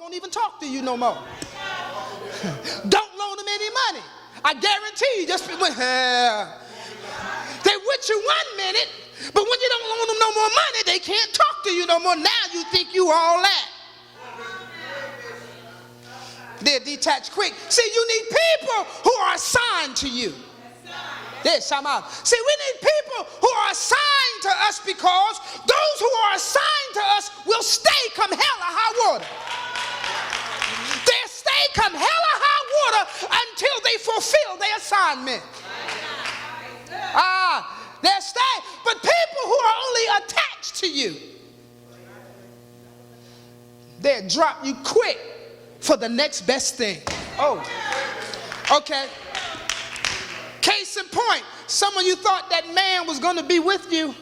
won't even talk to you no more. Don't loan them any money. I guarantee you, just they with you 1 minute, but when you don't loan them no more money, they can't talk to you no more. Now you think you all that. They're detached quick. See, you need people who are assigned to you. See, we need people who are assigned to us, because those who are assigned to us will stay come hell or high water. They'll stay come hell or high water until they fulfill their assignment. They'll stay. But people who are only attached to you, they'll drop you quick for the next best thing. Oh, okay. Case in point, some of you thought that man was going to be with you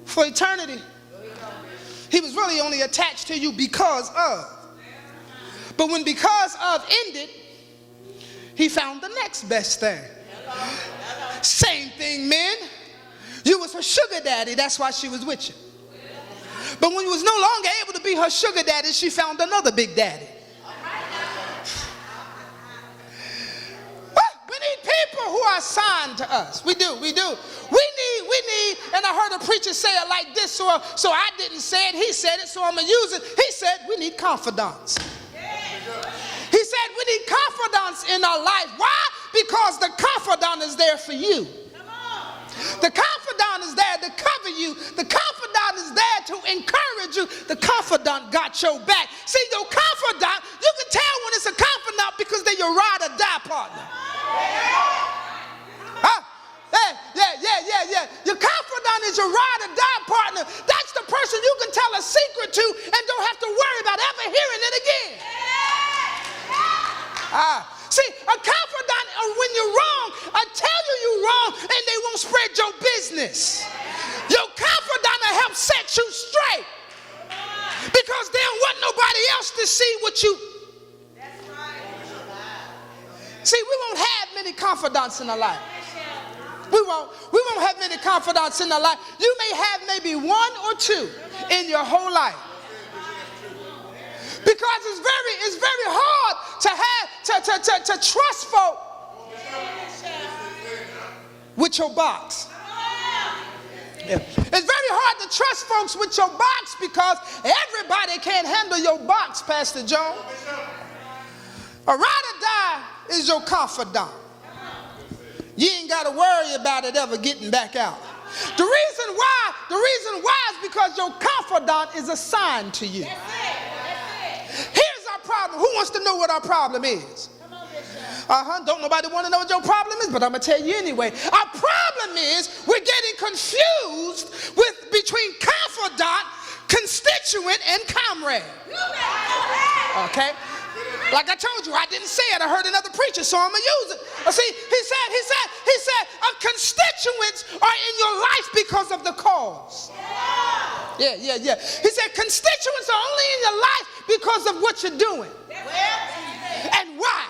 for eternity. He was really only attached to you because of. But when because of ended, he found the next best thing. Same thing, men. You was her sugar daddy, that's why she was with you. But when you was no longer able to be her sugar daddy, she found another big daddy. We need people who are assigned to us. We do. We need, and I heard a preacher say it like this, so I didn't say it, he said it, so I'm going to use it. He said, we need confidants. He said, we need confidants in our life. Why? Because the confidant is there for you. The confidant is there to cover you. The confidant is there to encourage you. The confidant got your back. See, your confidant, you can tell when it's a confidant because they're your ride or die partner. Yeah. Your confidant is your ride or die partner. That's the person you can tell a secret to and don't have to worry about ever hearing it again. See, a confidant, when you're wrong, I tell you you're wrong, and they won't spread your business. Your confidant will help set you straight, because they don't want nobody else to see what you. See, we won't have many confidants in our life. We won't have many confidants in our life. You may have maybe one or two in your whole life. Because it's very hard to trust folk with your box. It's very hard to trust folks with your box, because everybody can't handle your box, Pastor Joe. A ride or die is your confidant. You ain't got to worry about it ever getting back out. The reason why is because your confidant is assigned to you. Here's our problem. Who wants to know what our problem is? Don't nobody want to know what your problem is, but I'm going to tell you anyway. Our problem is we're getting confused between confidant, constituent, and comrade. Okay? Like I told you, I didn't say it. I heard another preacher, so I'm going to use it. See, he said, constituents are in your life because of the cause. Yeah. He said, constituents are only in your life because of what you're doing. And why?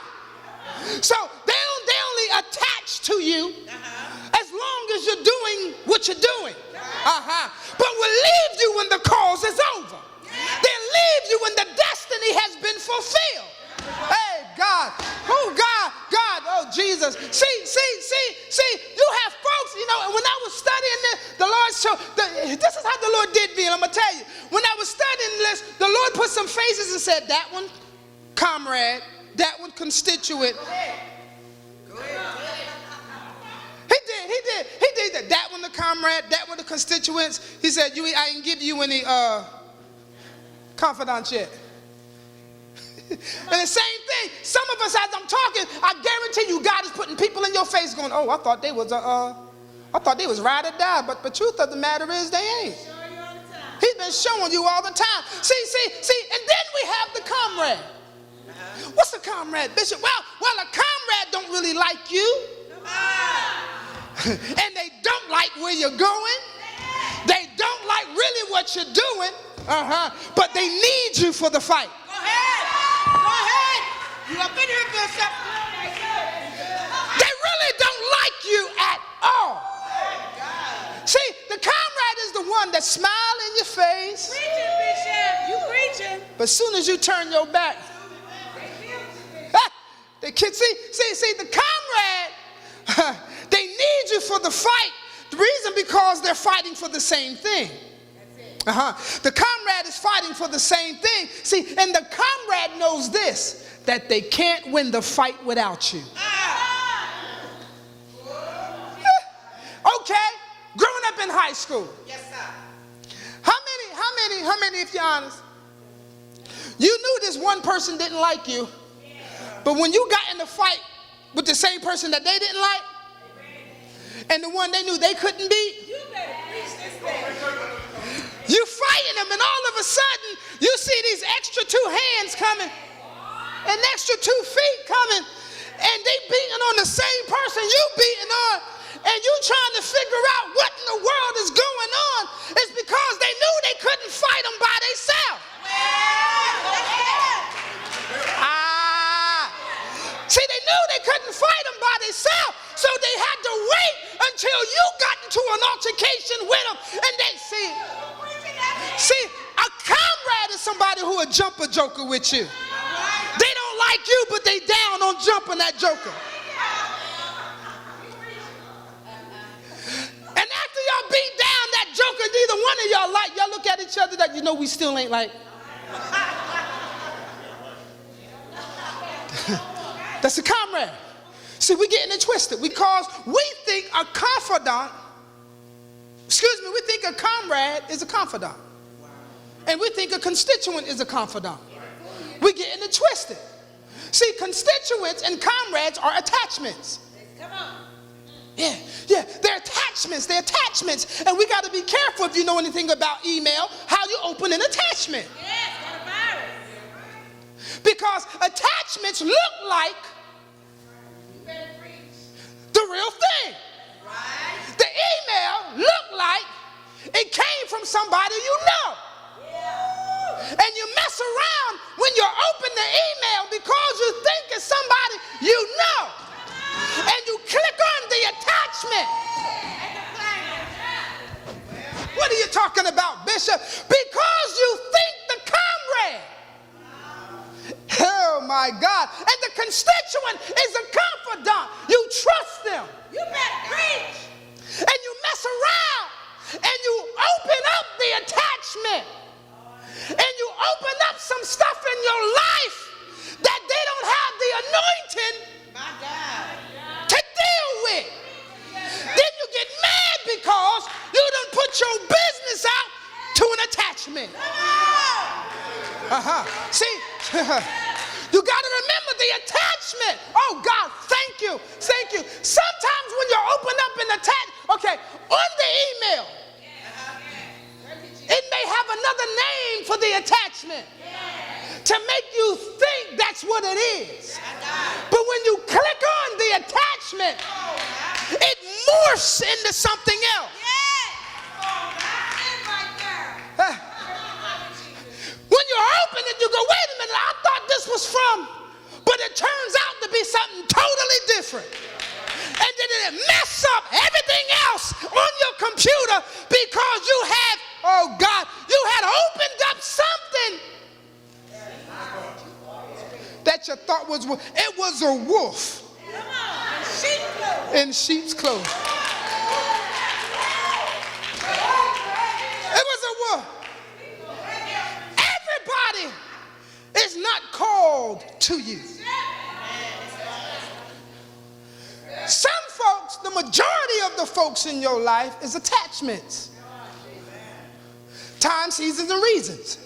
So they only attach to you as long as you're doing what you're doing. But will leave you when the cause is over. They'll leave you when the destiny has been fulfilled. Hey, God. Oh, God. Oh, Jesus. See, you have folks, when I was studying this, the Lord showed, this is how the Lord did me, and I'm going to tell you. When I was studying this, the Lord put some faces and said, that one, comrade, that one, constituent. Go ahead. He did that one, the comrade, that one, the constituents. He said, I didn't give you any confidants yet. And the same thing, some of us, as I'm talking, I guarantee you God is putting people in your face going, oh, I thought they was ride or die, but the truth of the matter is they ain't. He's been showing you all the time. See, and then we have the comrade. What's a comrade, Bishop? Well, a comrade don't really like you. And they don't like where you're going. They don't like really what you're doing. But they need you for the fight. Go ahead. You up in here, Bishop. They really don't like you at all. See, the comrade is the one that smiles in your face. But as soon as you turn your back, the kids, see, the comrade, they need you for the fight. The reason because they're fighting for the same thing. The comrade is fighting for the same thing. See, and the comrade knows this, that they can't win the fight without you. Okay, growing up in high school. Yes, sir. How many, if you're honest, you knew this one person didn't like you, but when you got in a fight with the same person that they didn't like, and the one they knew they couldn't beat, you fighting them, and all of a sudden, you see these extra 2 hands coming, and extra 2 feet coming, and they beating on the same person you beating on, and you trying to figure out what in the world is going on. It's because they knew they couldn't fight them by themselves. See, they knew they couldn't fight them by themselves, so they had to wait until you got into an altercation with them, and they see, a comrade is somebody who will jump a joker with you. They don't like you, but they down on jumping that joker. And after y'all beat down that joker, neither one of y'all like, y'all look at each other like, you know, we still ain't like. That's a comrade. See, we're getting it twisted because we think a confidant, we think a comrade is a confidant. And we think a constituent is a confidant. We're getting it twisted. See, constituents and comrades are attachments. Come on. Yeah, they're attachments. And we got to be careful, if you know anything about email, how you open an attachment. Yes, got a virus. Because attachments look like the real thing. Right. The email looked like it came from somebody you know. Yeah. And you mess around when you open the email because you think it's somebody you know. And you click on the attachment. What are you talking about, Bishop? Because you think the comrade. Oh my God. And the constituent is a confidant. You trust them. You better preach. And you mess around and you open up the attachment. And you open up some stuff in your life that they don't have the anointing to deal with. Then you get mad because you done put your business out to an attachment. See, you got to remember the attachment. Oh God, thank you. Sometimes when you open up an attachment, okay, on the email, it may have another name for the attachment to make you think that's what it is. But when you click on the attachment, it morphs into something else. When you open it, you go, wait a minute, I thought this was from, but it turns out to be something totally different. And then it mess up everything else on your computer because you had, oh God, you had opened up something that you thought was, it was a wolf in sheep's clothing. It was a wolf. Everybody is not called to you. Some folks, the majority of the folks in your life is attachments. Time, seasons, and reasons.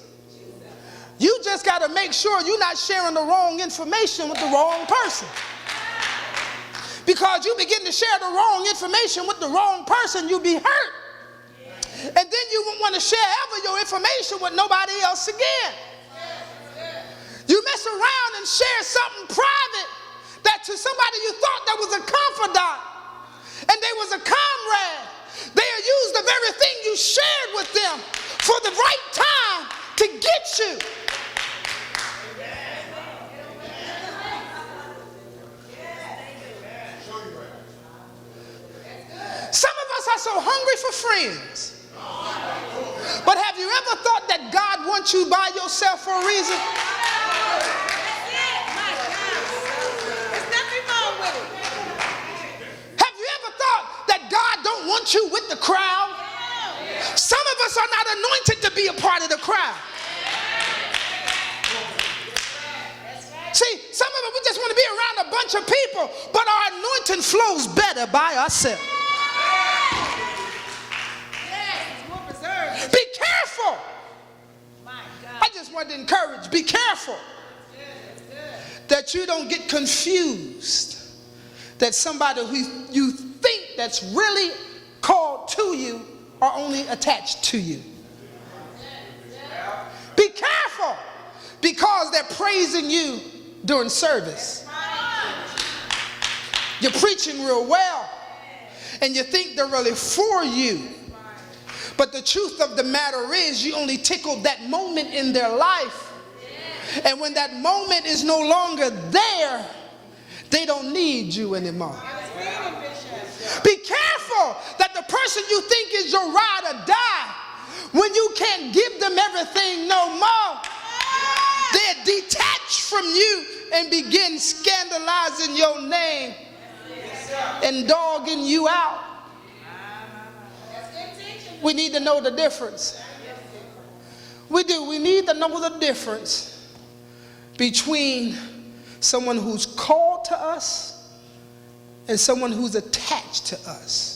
You just got to make sure you're not sharing the wrong information with the wrong person. Because you begin to share the wrong information with the wrong person, you'll be hurt. And then you won't want to share ever your information with nobody else again. You mess around and share something private that to somebody you thought that was a confidant and they was a comrade. They'll use the very thing you shared with them for the right time to get you. Some of us are so hungry for friends. But have you ever thought that God wants you by yourself for a reason? Have you ever thought that God don't want you with the crowd? Some of us are not anointed to be a part of the crowd. See, some of us, we just want to be around a bunch of people, but our anointing flows better by ourselves. Be careful. I just want to encourage, be careful that you don't get confused that somebody who you think that's really called to you are only attached to you. Be careful because they're praising you during service. You're preaching real well and you think they're really for you. But the truth of the matter is you only tickled that moment in their life. And when that moment is no longer there, they don't need you anymore. Be careful that the person you think is your ride or die, when you can't give them everything no more, they're detached from you and begin scandalizing your name and dogging you out. We need to know the difference. We do. We need to know the difference between someone who's called to us and someone who's attached to us.